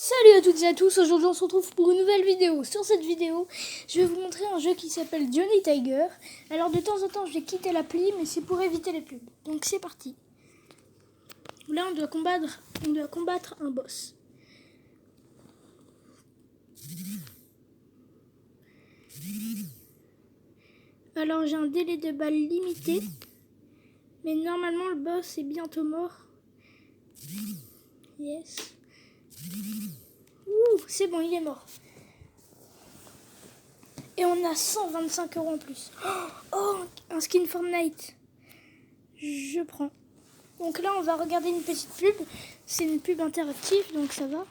Salut à toutes et à tous, aujourd'hui on se retrouve pour une nouvelle vidéo. Sur cette vidéo, je vais vous montrer un jeu qui s'appelle Johnny Tiger. Alors de temps en temps je vais quitter l'appli, mais c'est pour éviter les pubs. Donc c'est parti. Là on doit combattre un boss. Alors j'ai un délai de balle limité, mais normalement le boss est bientôt mort. Yes. Ouh, c'est bon, il est mort. Et on a 125 € en plus. Oh, un skin Fortnite. Je prends. Donc là, on va regarder une petite pub. C'est une pub interactive, donc ça va.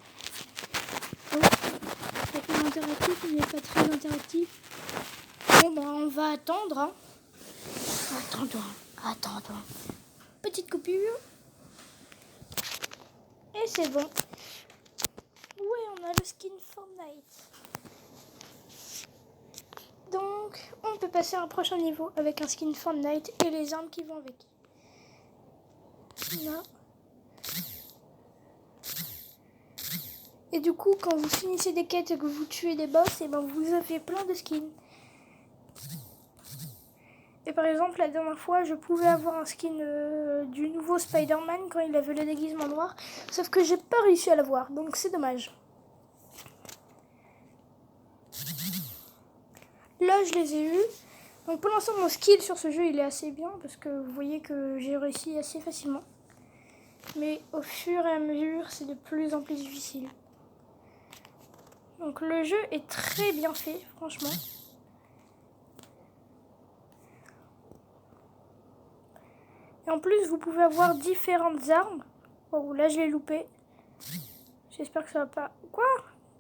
Oh, la pub interactive, il n'est pas très interactif. Bon, bah, on va attendre. Hein. Attends. Petite coupure. Et c'est bon. Ouais, on a le skin Fortnite. Donc, on peut passer à un prochain niveau avec un skin Fortnite et les armes qui vont avec. Là. Et du coup, quand vous finissez des quêtes et que vous tuez des boss, et ben vous avez plein de skins. Et par exemple, la dernière fois, je pouvais avoir un skin du nouveau Spider-Man quand il avait le déguisement noir. Sauf que j'ai pas réussi à l'avoir, donc c'est dommage. Là, je les ai eus. Donc pour l'instant, mon skill sur ce jeu, il est assez bien parce que vous voyez que j'ai réussi assez facilement. Mais au fur et à mesure, c'est de plus en plus difficile. Donc le jeu est très bien fait, franchement. Et en plus, vous pouvez avoir différentes armes. Oh, là, je l'ai loupé. J'espère que ça va pas... Quoi?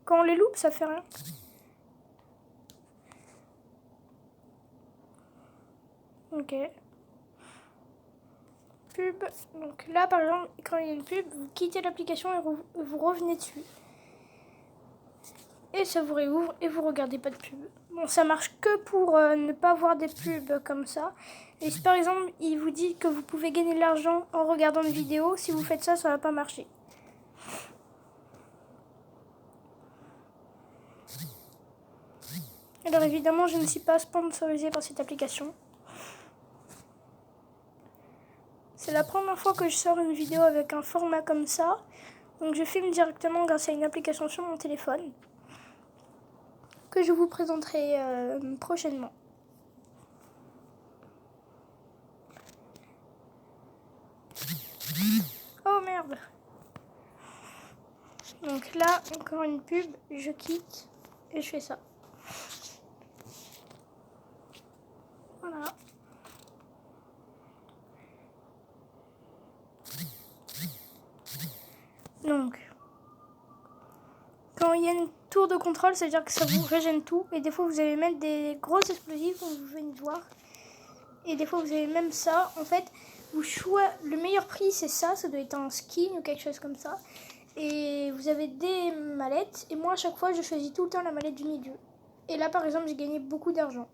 Quand on les loupe, ça fait rien. Ok. Pub. Donc là, par exemple, quand il y a une pub, vous quittez l'application et vous revenez dessus. Et ça vous réouvre et vous regardez pas de pub. Bon, ça marche que pour ne pas voir des pubs comme ça. Et si par exemple, il vous dit que vous pouvez gagner de l'argent en regardant une vidéo, si vous faites ça, ça va pas marcher. Alors évidemment, je ne suis pas sponsorisée par cette application. C'est la première fois que je sors une vidéo avec un format comme ça. Donc je filme directement grâce à une application sur mon téléphone que je vous présenterai prochainement. Oh merde! Donc là, encore une pub, je quitte et je fais ça. Voilà. Donc, quand il y a une tour de contrôle, ça veut dire que ça vous régène tout. Et des fois, vous allez mettre des grosses explosifs, comme vous venez de voir. Et des fois, vous avez même ça. En fait, le meilleur prix, c'est ça. Ça doit être un skin ou quelque chose comme ça. Et vous avez des mallettes. Et moi, à chaque fois, je choisis tout le temps la mallette du milieu. Et là, par exemple, j'ai gagné beaucoup d'argent.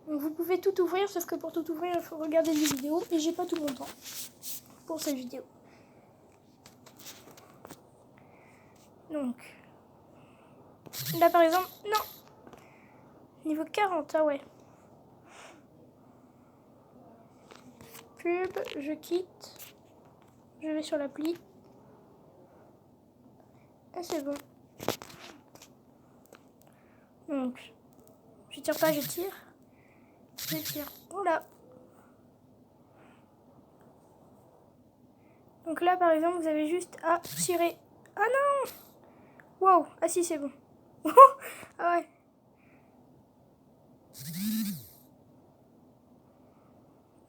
Donc, vous pouvez tout ouvrir, sauf que pour tout ouvrir, il faut regarder des vidéos. Et j'ai pas tout mon temps pour cette vidéo. Donc, là, par exemple, non. Niveau 40, ah ouais. Pub, je quitte. Je vais sur l'appli. Et c'est bon. Donc, je tire pas, je tire. Je tire. Oula. Donc là, par exemple, vous avez juste à tirer. Ah non! Wow. Ah si, c'est bon. Ah ouais.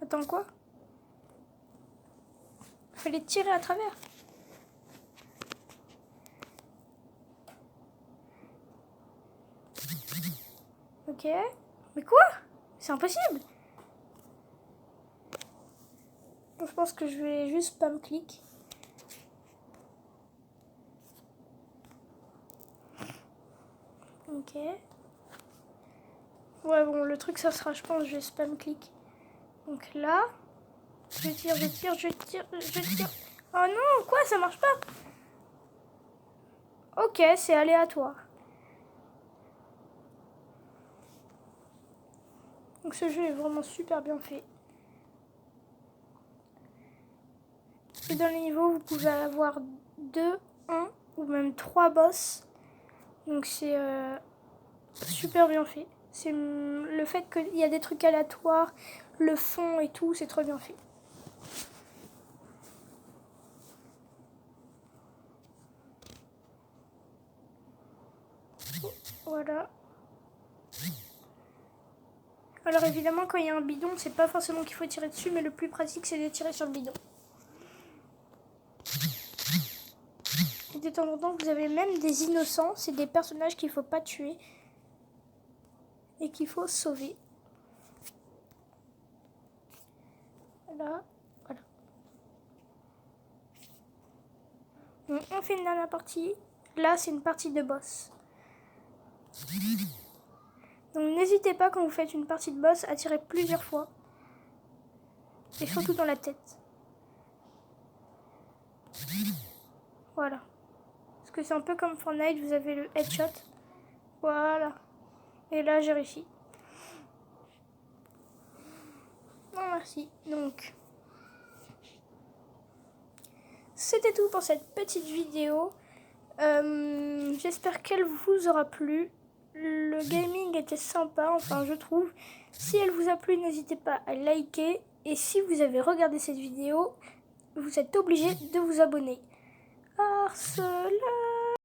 Attends, quoi? Fallait tirer à travers. Ok. Mais quoi? C'est impossible. Je pense que je vais juste spam clic. Ok. Ouais, bon, le truc, ça sera, je pense, je vais spam clic. Donc là, je tire. Oh non, quoi? Ça marche pas. Ok, c'est aléatoire. Donc ce jeu est vraiment super bien fait. Et dans les niveaux, vous pouvez avoir 2, 1 ou même 3 boss. Donc c'est super bien fait. C'est le fait qu'il y a des trucs aléatoires, le fond et tout, c'est trop bien fait. Voilà. Alors évidemment, quand il y a un bidon, c'est pas forcément qu'il faut tirer dessus, mais le plus pratique, c'est de tirer sur le bidon. Et de temps en temps, vous avez même des innocents, c'est des personnages qu'il faut pas tuer et qu'il faut sauver. Voilà. Donc, on fait une dernière partie. Là, c'est une partie de boss. Donc n'hésitez pas quand vous faites une partie de boss à tirer plusieurs fois. Et surtout dans la tête. Voilà. Parce que c'est un peu comme Fortnite, vous avez le headshot. Voilà. Et là, j'ai réussi. Non, merci. Donc, c'était tout pour cette petite vidéo. J'espère qu'elle vous aura plu. Le gaming était sympa, enfin je trouve. Si elle vous a plu, n'hésitez pas à liker. Et si vous avez regardé cette vidéo, vous êtes obligé de vous abonner. Harceleur.